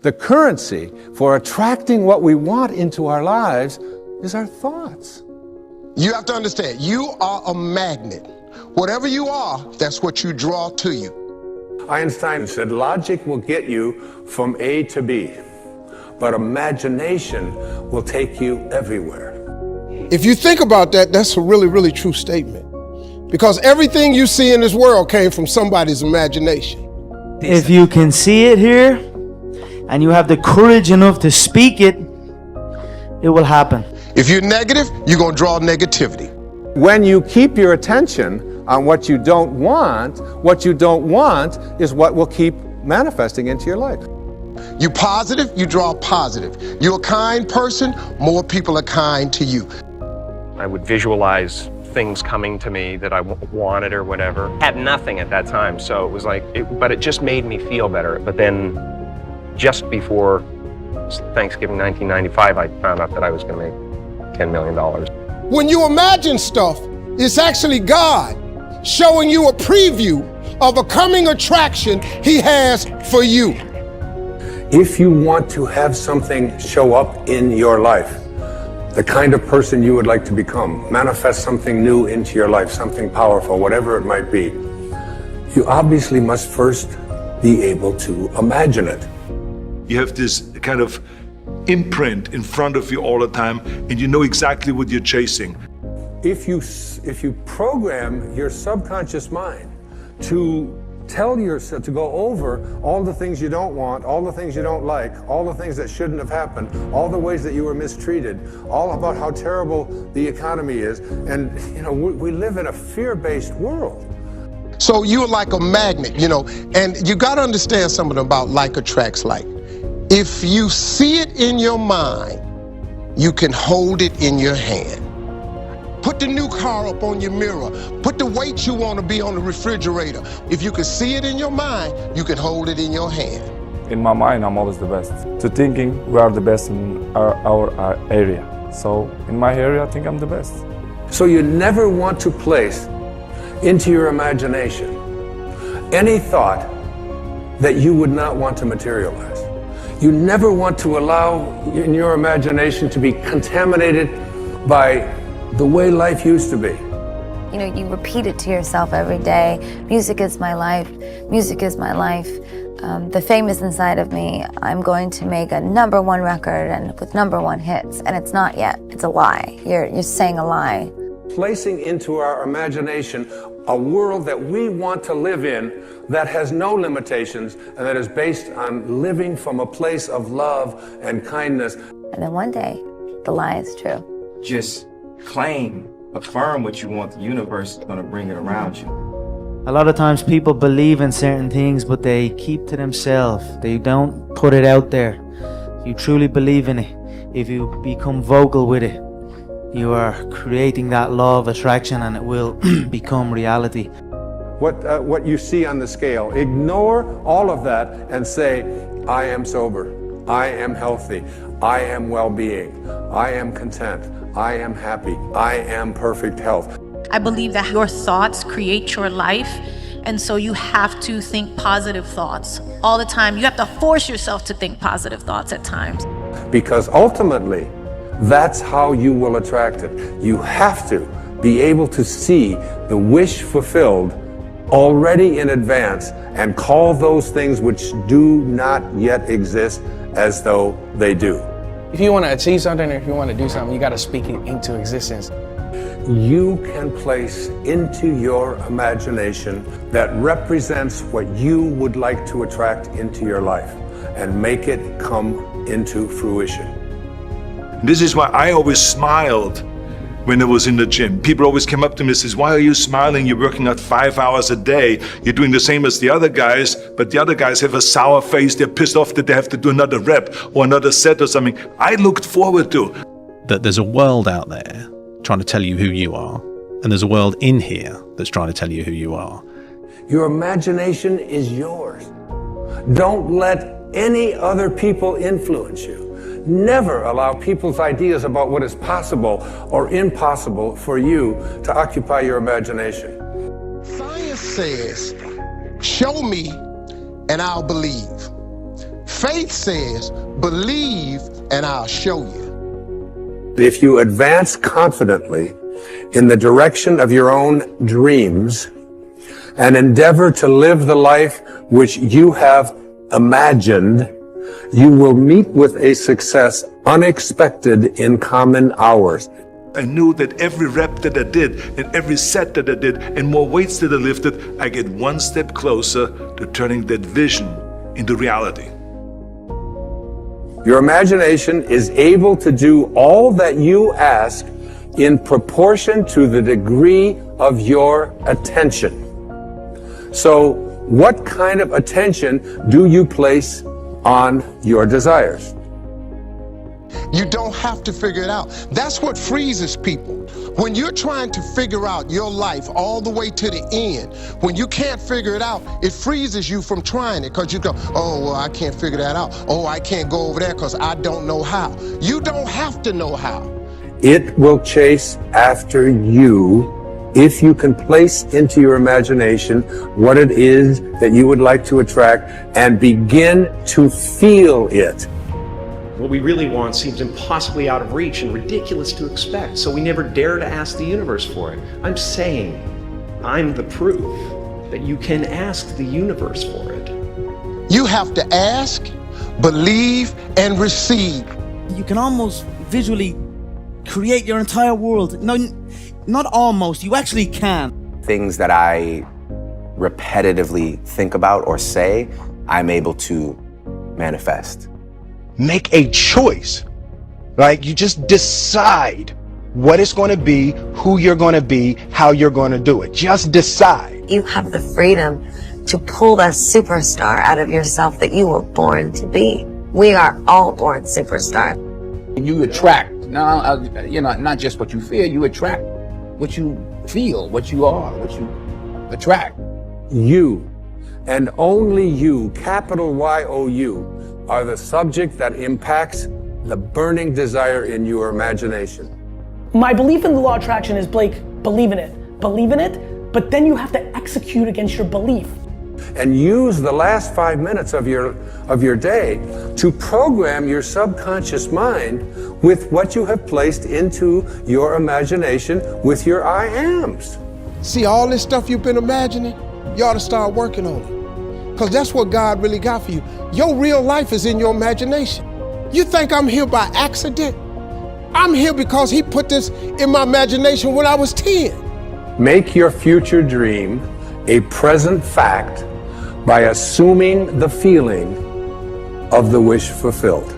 The currency for attracting what we want into our lives is our thoughts. You have to understand, you are a magnet. Whatever you are, that's what you draw to you. Einstein said, logic will get you from A to B, but imagination will take you everywhere. If you think about that, that's a really, really true statement. Because everything you see in this world came from somebody's imagination. If you can see it here, and you have the courage enough to speak it, it will happen. If you're negative, you're going to draw negativity. When you keep your attention on what you don't want is what will keep manifesting into your life. You positive, you draw positive. You're a kind person, more people are kind to you. I would visualize things coming to me that I wanted or whatever. Had nothing at that time, so it was like, but it just made me feel better. But then just before Thanksgiving 1995, I found out that I was going to make $10 million. When you imagine stuff, it's actually God showing you a preview of a coming attraction He has for you. If you want to have something show up in your life, the kind of person you would like to become, manifest something new into your life, something powerful, whatever it might be, you obviously must first be able to imagine it. You have this kind of imprint in front of you all the time, and you know exactly what you're chasing. If you program your subconscious mind to tell yourself to go over all the things you don't want, all the things you don't like, all the things that shouldn't have happened, all the ways that you were mistreated, all about how terrible the economy is, and we live in a fear-based world. So you're like a magnet, and you got to understand something about like attracts like. If you see it in your mind, you can hold it in your hand. Put the new car up on your mirror. Put the weight you want to be on the refrigerator. If you can see it in your mind, you can hold it in your hand. In my mind, I'm always the best. To thinking, we are the best in our area. So in my area, I think I'm the best. So you never want to place into your imagination any thought that you would not want to materialize. You never want to allow in your imagination to be contaminated by the way life used to be. You repeat it to yourself every day. Music is my life. Music is my life. The fame is inside of me. I'm going to make a #1 record and with #1 hits. And it's not yet. It's a lie. You're saying a lie. Placing into our imagination a world that we want to live in that has no limitations and that is based on living from a place of love and kindness. And then one day, the lie is true. Just claim, affirm what you want. The universe is going to bring it around you. A lot of times people believe in certain things, but they keep to themselves. They don't put it out there. If you truly believe in it, if you become vocal with it, you are creating that law of attraction and it will become reality. What you see on the scale, ignore all of that and say, I am sober, I am healthy, I am well-being, I am content, I am happy, I am perfect health. I believe that your thoughts create your life, and so you have to think positive thoughts all the time. You have to force yourself to think positive thoughts at times. Because ultimately, that's how you will attract it. You have to be able to see the wish fulfilled already in advance and call those things which do not yet exist as though they do. If you want to achieve something or if you want to do something, you got to speak it into existence. You can place into your imagination that represents what you would like to attract into your life and make it come into fruition. This is why I always smiled when I was in the gym. People always came up to me and says, why are you smiling? You're working out 5 hours a day. You're doing the same as the other guys, but the other guys have a sour face. They're pissed off that they have to do another rep or another set or something. I looked forward to. That there's a world out there trying to tell you who you are, and there's a world in here that's trying to tell you who you are. Your imagination is yours. Don't let any other people influence you. Never allow people's ideas about what is possible or impossible for you to occupy your imagination. Science says, show me and I'll believe. Faith says, believe and I'll show you. If you advance confidently in the direction of your own dreams and endeavor to live the life which you have imagined, you will meet with a success unexpected in common hours. I knew that every rep that I did and every set that I did and more weights that I lifted, I get one step closer to turning that vision into reality. Your imagination is able to do all that you ask in proportion to the degree of your attention. So, what kind of attention do you place on your desires? You don't have to figure it out. That's what freezes people. When you're trying to figure out your life all the way to the end, when you can't figure it out, it freezes you from trying it because you go, oh, well, I can't figure that out. Oh, I can't go over there because I don't know how. You don't have to know how. It will chase after you if you can place into your imagination what it is that you would like to attract and begin to feel it. What we really want seems impossibly out of reach and ridiculous to expect, so we never dare to ask the universe for it. I'm saying I'm the proof that you can ask the universe for it. You have to ask, believe, and receive. You can almost visually create your entire world. No, not almost, you actually can. Things that I repetitively think about or say, I'm able to manifest. Make a choice, right? You just decide what it's going to be, who you're going to be, how you're going to do it. Just decide. You have the freedom to pull the superstar out of yourself that you were born to be. We are all born superstars. You attract, not just what you feel, you attract what you feel, what you are, what you attract. You, and only you, capital Y-O-U, are the subject that impacts the burning desire in your imagination. My belief in the law of attraction is, Blake, believe in it, but then you have to execute against your belief. And use the last 5 minutes of your day to program your subconscious mind with what you have placed into your imagination with your I ams. See all this stuff you've been imagining? You ought to start working on it. Because that's what God really got for you. Your real life is in your imagination. You think I'm here by accident? I'm here because He put this in my imagination when I was 10. Make your future dream a present fact by assuming the feeling of the wish fulfilled.